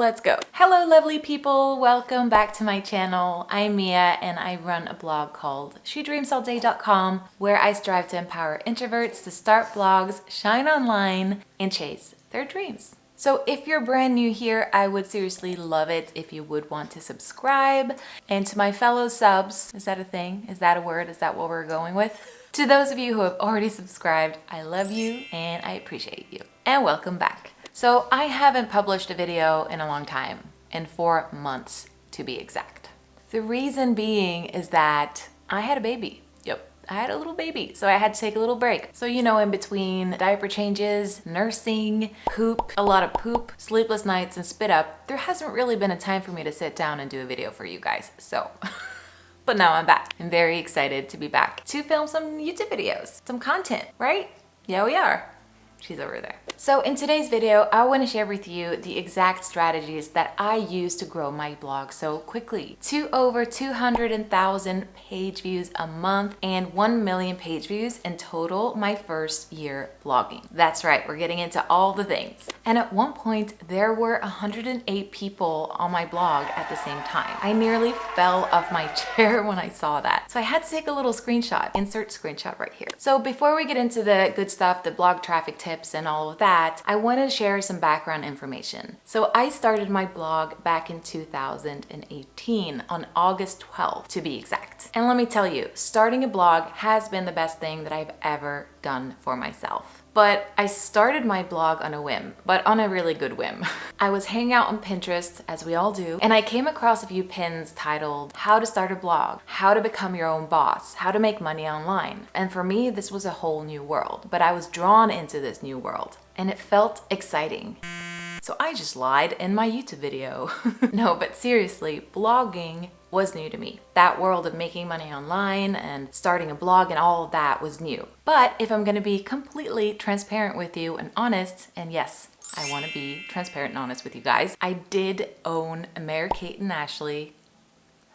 let's go. Hello lovely people, welcome back to my channel. I'm Mia and I run a blog called shedreamsallday.com where I strive to empower introverts to start blogs, shine online, and chase their dreams. So if you're brand new here, I would seriously love it if you would want to subscribe. And to my fellow subs, is that a thing? Is that a word? Is that what we're going with? To those of you who have already subscribed, I love you and I appreciate you. And welcome back. So I haven't published a video in a long time, in 4 months to be exact. The reason being is that I had a baby. Yep, I had a little baby, so I had to take a little break. So you know, in between diaper changes, nursing, poop, a lot of poop, sleepless nights, and spit up, there hasn't really been a time for me to sit down and do a video for you guys, so. But now I'm back. I'm very excited to be back to film some YouTube videos, some content, right? Yeah, we are. She's over there. So in today's video, I want to share with you the exact strategies that I use to grow my blog so quickly to over 200,000 page views a month and 1 million page views in total my first year blogging. That's right, we're getting into all the things. And at one point, there were 108 people on my blog at the same time. I nearly fell off my chair when I saw that. So I had to take a little screenshot, insert screenshot right here. So before we get into the good stuff, the blog traffic tips, and all of that, I want to share some background information. So I started my blog back in 2018 on August 12th to be exact. And let me tell you, starting a blog has been the best thing that I've ever done for myself. But I started my blog on a whim, but on a really good whim. I was hanging out on Pinterest, as we all do, and I came across a few pins titled, How to Start a Blog, How to Become Your Own Boss, How to Make Money Online. And for me, this was a whole new world, but I was drawn into this new world, and it felt exciting. So I just lied in my YouTube video. No, but seriously, blogging was new to me. That world of making money online and starting a blog and all of that was new. But if I'm gonna be completely transparent with you and honest, and yes, I wanna be transparent and honest with you guys, I did own a Mary-Kate and Ashley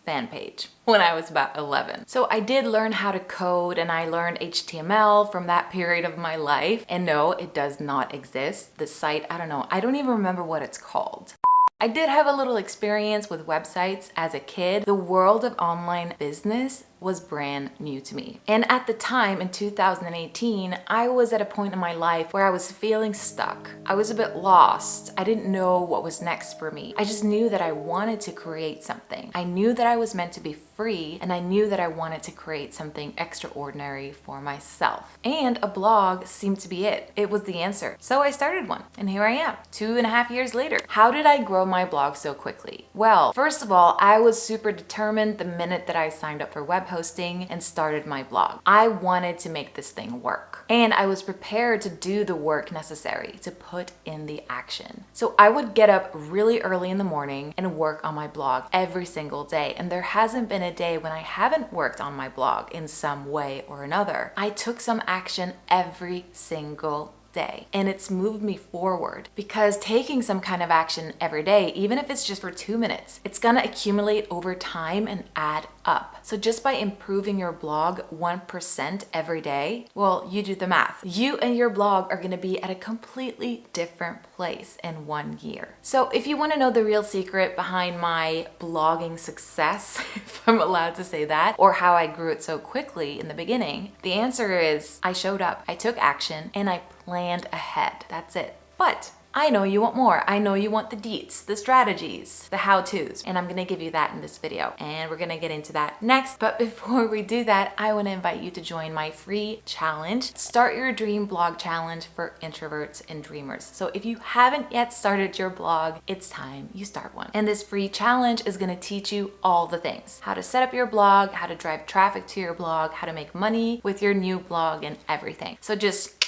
fan page when I was about 11. So I did learn how to code and I learned HTML from that period of my life. And no, it does not exist. The site, I don't even remember what it's called. I did have a little experience with websites as a kid. The world of online business was brand new to me. And at the time in 2018, I was at a point in my life where I was feeling stuck. I was a bit lost. I didn't know what was next for me. I just knew that I wanted to create something. I knew that I was meant to be free and I knew that I wanted to create something extraordinary for myself. And a blog seemed to be it. It was the answer. So I started one and here I am 2.5 years later. How did I grow my blog so quickly? Well, first of all, I was super determined the minute that I signed up for web hosting and started my blog. I wanted to make this thing work. And I was prepared to do the work necessary to put in the action. So I would get up really early in the morning and work on my blog every single day. And there hasn't been a day when I haven't worked on my blog in some way or another. I took some action every single day and it's moved me forward because taking some kind of action every day, even if it's just for 2 minutes, it's gonna accumulate over time and add up. So just by improving your blog 1% every day, well, you do the math. You and your blog are gonna be at a completely different place in 1 year. So if you wanna know the real secret behind my blogging success, if I'm allowed to say that, or how I grew it so quickly in the beginning, the answer is I showed up, I took action, and I planned ahead. That's it. But I know you want more. I know you want the deets, the strategies, the how-tos, and I'm gonna give you that in this video. And we're gonna get into that next. But before we do that, I wanna invite you to join my free challenge, Start Your Dream Blog Challenge for Introverts and Dreamers. So if you haven't yet started your blog, it's time you start one. And this free challenge is gonna teach you all the things. How to set up your blog, how to drive traffic to your blog, how to make money with your new blog, and everything. So just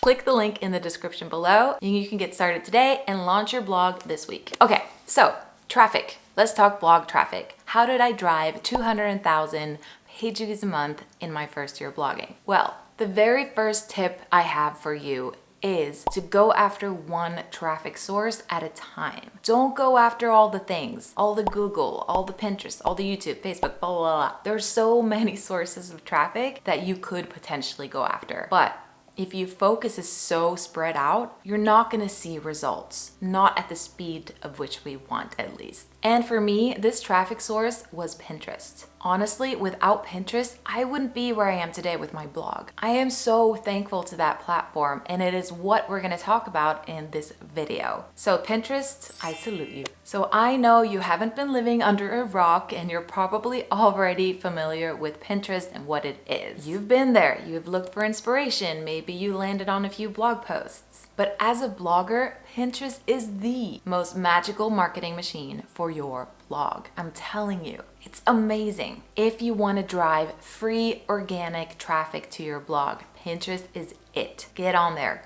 click the link in the description below and you can get started today and launch your blog this week. Okay, so traffic. Let's talk blog traffic. How did I drive 200,000 page views a month in my first year blogging? Well, the very first tip I have for you is to go after one traffic source at a time. Don't go after all the things, all the Google, all the Pinterest, all the YouTube, Facebook, blah, blah, blah. There's so many sources of traffic that you could potentially go after. But If your focus is so spread out, you're not gonna see results, not at the speed of which we want at least. And for me, this traffic source was Pinterest. Honestly, without Pinterest, I wouldn't be where I am today with my blog. I am so thankful to that platform, and it is what we're gonna talk about in this video. So Pinterest, I salute you. So I know you haven't been living under a rock and you're probably already familiar with Pinterest and what it is. You've been there, you've looked for inspiration, maybe you landed on a few blog posts. But as a blogger, Pinterest is the most magical marketing machine for your blog. I'm telling you, it's amazing. If you want to drive free organic traffic to your blog, Pinterest is it. Get on there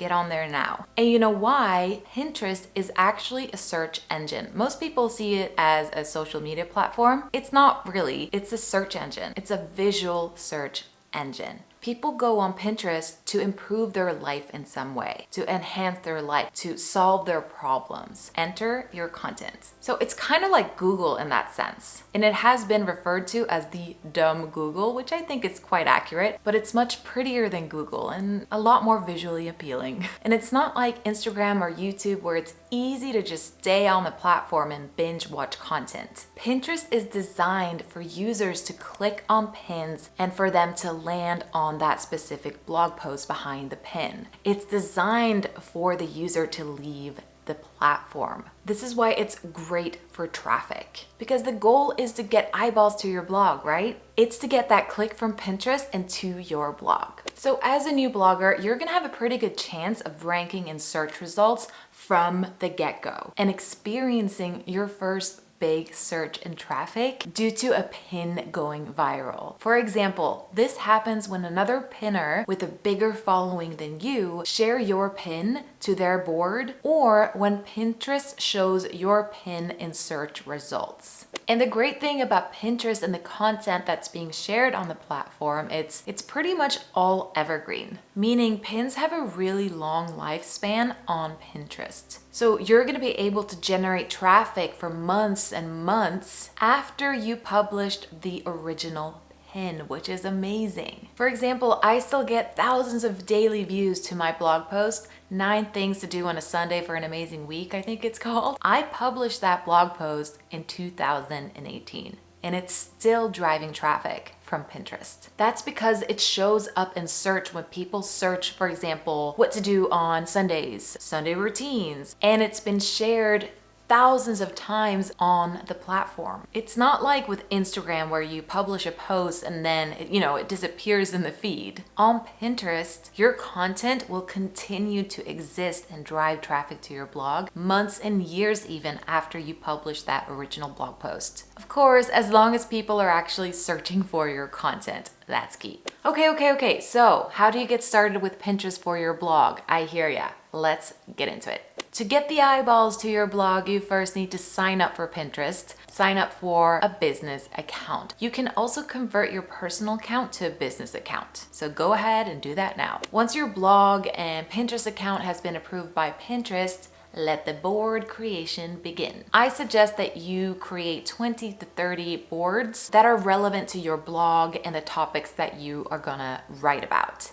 now. And you know why? Pinterest is actually a search engine. Most people see it as a social media platform. It's not really, it's a search engine. It's a visual search engine. People go on Pinterest to improve their life in some way, to enhance their life, to solve their problems. Enter your content. So it's kind of like Google in that sense. And it has been referred to as the dumb Google, which I think is quite accurate, but it's much prettier than Google and a lot more visually appealing. And it's not like Instagram or YouTube where it's easy to just stay on the platform and binge watch content. Pinterest is designed for users to click on pins and for them to land on that specific blog post behind the pin. It's designed for the user to leave the platform. This is why it's great for traffic, because the goal is to get eyeballs to your blog, right? It's to get that click from Pinterest and to your blog. So as a new blogger, you're gonna have a pretty good chance of ranking in search results from the get-go and experiencing your first big surge in traffic due to a pin going viral. For example, this happens when another pinner with a bigger following than you share your pin to their board, or when Pinterest shows your pin in search results. And the great thing about Pinterest and the content that's being shared on the platform, it's pretty much all evergreen, meaning pins have a really long lifespan on Pinterest. So you're gonna be able to generate traffic for months and months after you published the original pin, which is amazing. For example, I still get thousands of daily views to my blog post, 9 Things to Do on a Sunday for an Amazing Week, I think it's called. I published that blog post in 2018, and it's still driving traffic from Pinterest. That's because it shows up in search when people search, for example, what to do on Sundays, Sunday routines, and it's been shared thousands of times on the platform. It's not like with Instagram where you publish a post and then it disappears in the feed. On Pinterest, your content will continue to exist and drive traffic to your blog months and years even after you publish that original blog post. Of course, as long as people are actually searching for your content. That's key. Okay. So how do you get started with Pinterest for your blog? I hear ya. Let's get into it. To get the eyeballs to your blog, you first need to sign up for Pinterest. Sign up for a business account. You can also convert your personal account to a business account. So go ahead and do that now. Once your blog and Pinterest account has been approved by Pinterest, let the board creation begin. I suggest that you create 20 to 30 boards that are relevant to your blog and the topics that you are gonna write about.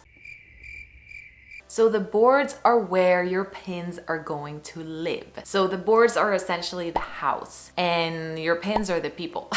So the boards are where your pins are going to live. So the boards are essentially the house and your pins are the people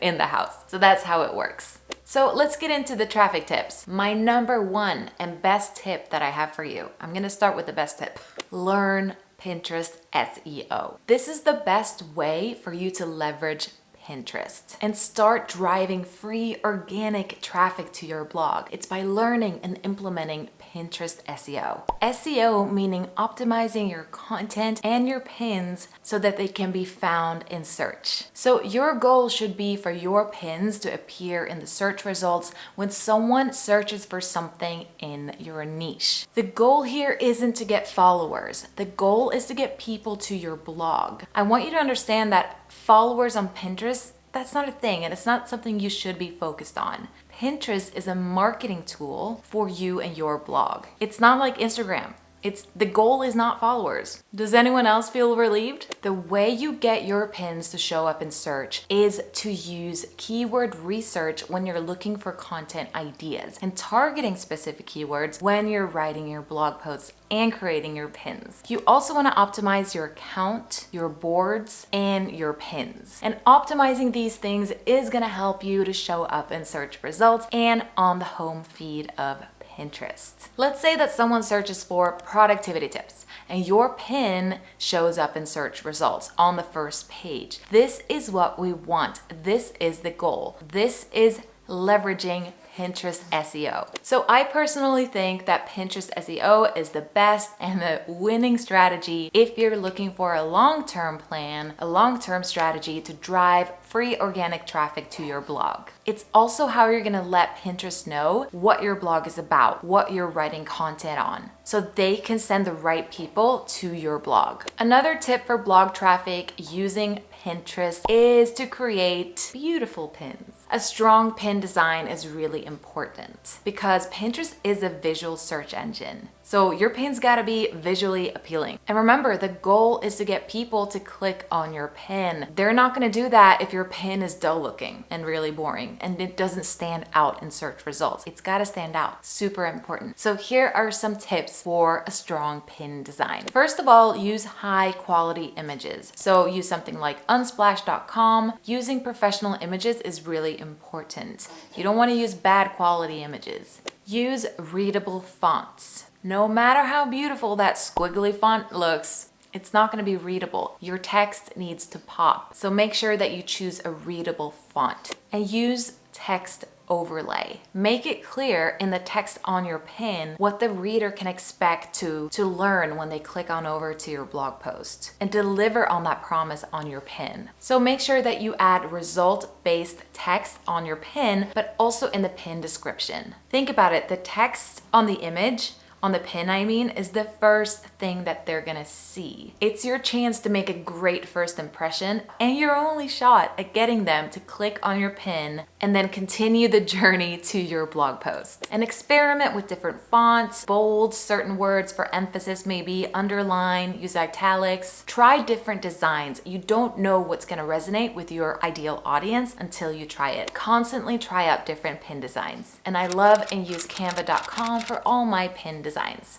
in the house. So that's how it works. So let's get into the traffic tips. My number 1 and best tip that I have for you. I'm gonna start with the best tip. Learn Pinterest SEO. This is the best way for you to leverage Pinterest and start driving free organic traffic to your blog. It's by learning and implementing Pinterest SEO. SEO meaning optimizing your content and your pins so that they can be found in search. So your goal should be for your pins to appear in the search results when someone searches for something in your niche. The goal here isn't to get followers. The goal is to get people to your blog. I want you to understand that followers on Pinterest, that's not a thing, and it's not something you should be focused on. Pinterest is a marketing tool for you and your blog. It's not like Instagram. The goal is not followers. Does anyone else feel relieved? The way you get your pins to show up in search is to use keyword research when you're looking for content ideas and targeting specific keywords when you're writing your blog posts and creating your pins. You also want to optimize your account, your boards, and your pins. And optimizing these things is going to help you to show up in search results and on the home feed of Pinterest. Let's say that someone searches for productivity tips and your pin shows up in search results on the first page. This is what we want. This is the goal. This is leveraging Pinterest SEO. So I personally think that Pinterest SEO is the best and the winning strategy if you're looking for a long-term plan, a long-term strategy to drive free organic traffic to your blog. It's also how you're gonna let Pinterest know what your blog is about, what you're writing content on, so they can send the right people to your blog. Another tip for blog traffic using Pinterest is to create beautiful pins. A strong pin design is really important because Pinterest is a visual search engine. So your pins gotta be visually appealing. And remember, the goal is to get people to click on your pin. They're not gonna do that if your pin is dull looking and really boring and it doesn't stand out in search results. It's gotta stand out, super important. So here are some tips for a strong pin design. First of all, use high quality images. So use something like unsplash.com. Using professional images is really important. You don't wanna use bad quality images. Use readable fonts. No matter how beautiful that squiggly font looks, it's not going to be readable. Your text needs to pop. So make sure that you choose a readable font and use text overlay. Make it clear in the text on your pin what the reader can expect to learn when they click on over to your blog post, and deliver on that promise on your pin. So make sure that you add result-based text on your pin, but also in the pin description. Think about it, the text on the image, on the pin I mean, is the first thing that they're gonna see. It's your chance to make a great first impression and your only shot at getting them to click on your pin and then continue the journey to your blog post. And experiment with different fonts, bold certain words for emphasis, maybe underline, use italics. Try different designs. You don't know what's gonna resonate with your ideal audience until you try it. Constantly try out different pin designs. And I love and use canva.com for all my pin designs.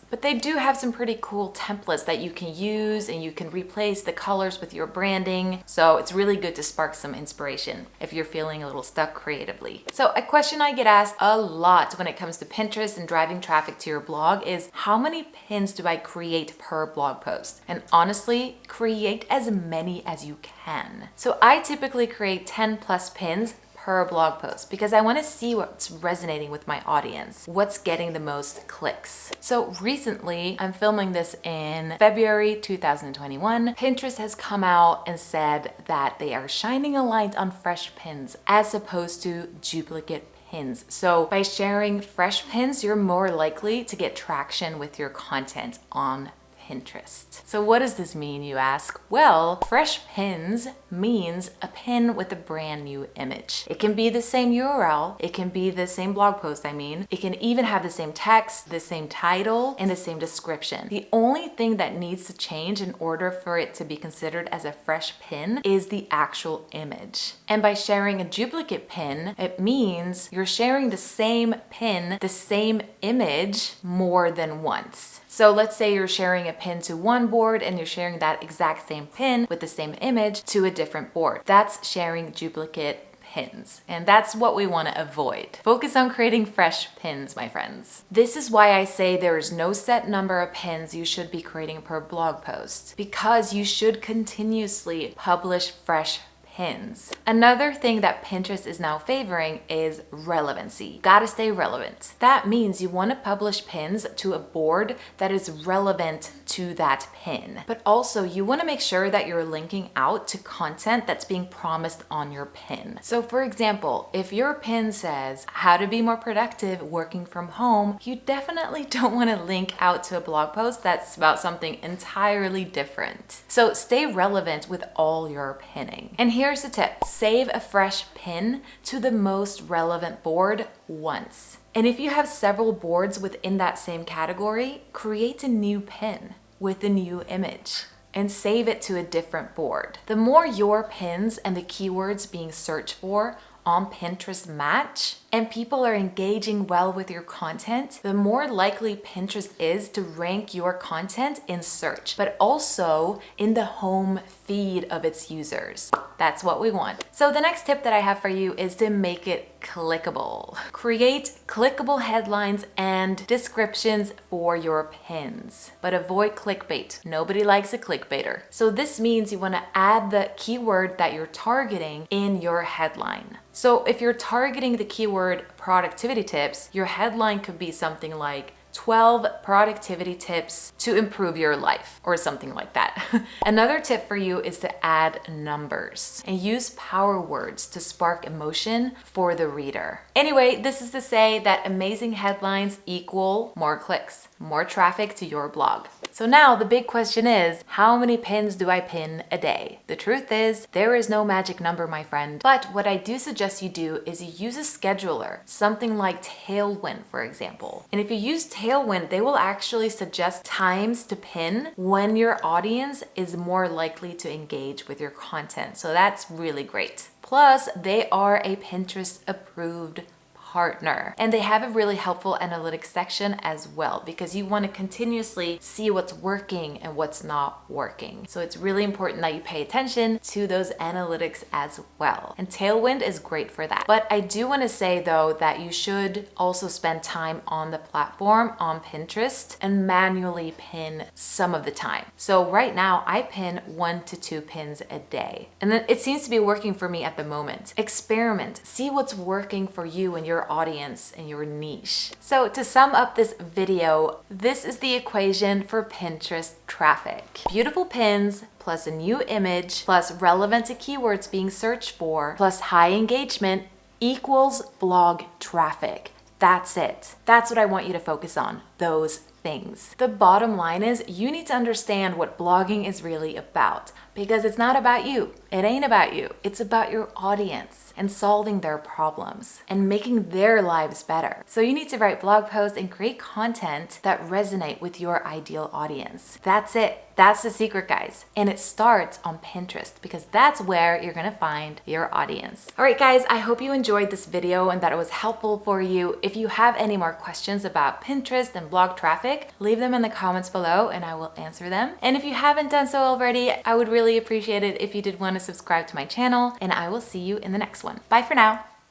But they do have some pretty cool templates that you can use, and you can replace the colors with your branding. So it's really good to spark some inspiration if you're feeling a little stuck creatively. So a question I get asked a lot when it comes to Pinterest and driving traffic to your blog is, how many pins do I create per blog post? And honestly, create as many as you can. So I typically create 10 plus pins per blog post because I want to see what's resonating with my audience, what's getting the most clicks. So recently, I'm filming this in February 2021, Pinterest has come out and said that they are shining a light on fresh pins as opposed to duplicate pins. So by sharing fresh pins, you're more likely to get traction with your content on Pinterest. So what does this mean, you ask? Well, fresh pins means a pin with a brand new image. It can be the same URL, it can be the same blog post, it can even have the same text, the same title, and the same description. The only thing that needs to change in order for it to be considered as a fresh pin is the actual image. And by sharing a duplicate pin, it means you're sharing the same pin, the same image more than once. So let's say you're sharing a pin to one board and you're sharing that exact same pin with the same image to a different board. That's sharing duplicate pins. And that's what we want to avoid. Focus on creating fresh pins, my friends. This is why I say there is no set number of pins you should be creating per blog post, because you should continuously publish fresh pins. Another thing that Pinterest is now favoring is relevancy. Gotta stay relevant. That means you want to publish pins to a board that is relevant to that pin. But also you want to make sure that you're linking out to content that's being promised on your pin. So for example, if your pin says how to be more productive working from home, you definitely don't want to link out to a blog post that's about something entirely different. So stay relevant with all your pinning. And here's the tip. Save a fresh pin to the most relevant board once. And if you have several boards within that same category, create a new pin with a new image and save it to a different board. The more your pins and the keywords being searched for on Pinterest match and people are engaging well with your content, the more likely Pinterest is to rank your content in search, but also in the home feed of its users. That's what we want. So the next tip that I have for you is to make it clickable. Create clickable headlines and descriptions for your pins, but avoid clickbait. Nobody likes a clickbaiter. So this means you want to add the keyword that you're targeting in your headline. So if you're targeting the keyword productivity tips, your headline could be something like 12 productivity tips to improve your life or something like that. Another tip for you is to add numbers and use power words to spark emotion for the reader. Anyway, this is to say that amazing headlines equal more clicks, more traffic to your blog. So now the big question is, how many pins do I pin a day? The truth is, there is no magic number, my friend. But what I do suggest you do is you use a scheduler, something like Tailwind, for example. And if you use Tailwind, they will actually suggest times to pin when your audience is more likely to engage with your content. So that's really great. Plus, they are a Pinterest approved partner. And they have a really helpful analytics section as well, because you want to continuously see what's working and what's not working. So it's really important that you pay attention to those analytics as well. And Tailwind is great for that. But I do want to say though that you should also spend time on the platform on Pinterest and manually pin some of the time. So right now I pin 1 to 2 pins a day. And then it seems to be working for me at the moment. Experiment, see what's working for you and your audience and your niche. So to sum up this video, this is the equation for Pinterest traffic. Beautiful pins plus a new image plus relevant to keywords being searched for plus high engagement equals blog traffic. That's it. That's what I want you to focus on, those things. The bottom line is you need to understand what blogging is really about, because it's not about you. It ain't about you. It's about your audience and solving their problems and making their lives better. So you need to write blog posts and create content that resonate with your ideal audience. That's it. That's the secret, guys. And it starts on Pinterest because that's where you're gonna find your audience. All right, guys, I hope you enjoyed this video and that it was helpful for you. If you have any more questions about Pinterest and blog traffic, leave them in the comments below and I will answer them. And if you haven't done so already, I would really appreciate it if you did want to subscribe to my channel, and I will see you in the next one. Bye for now.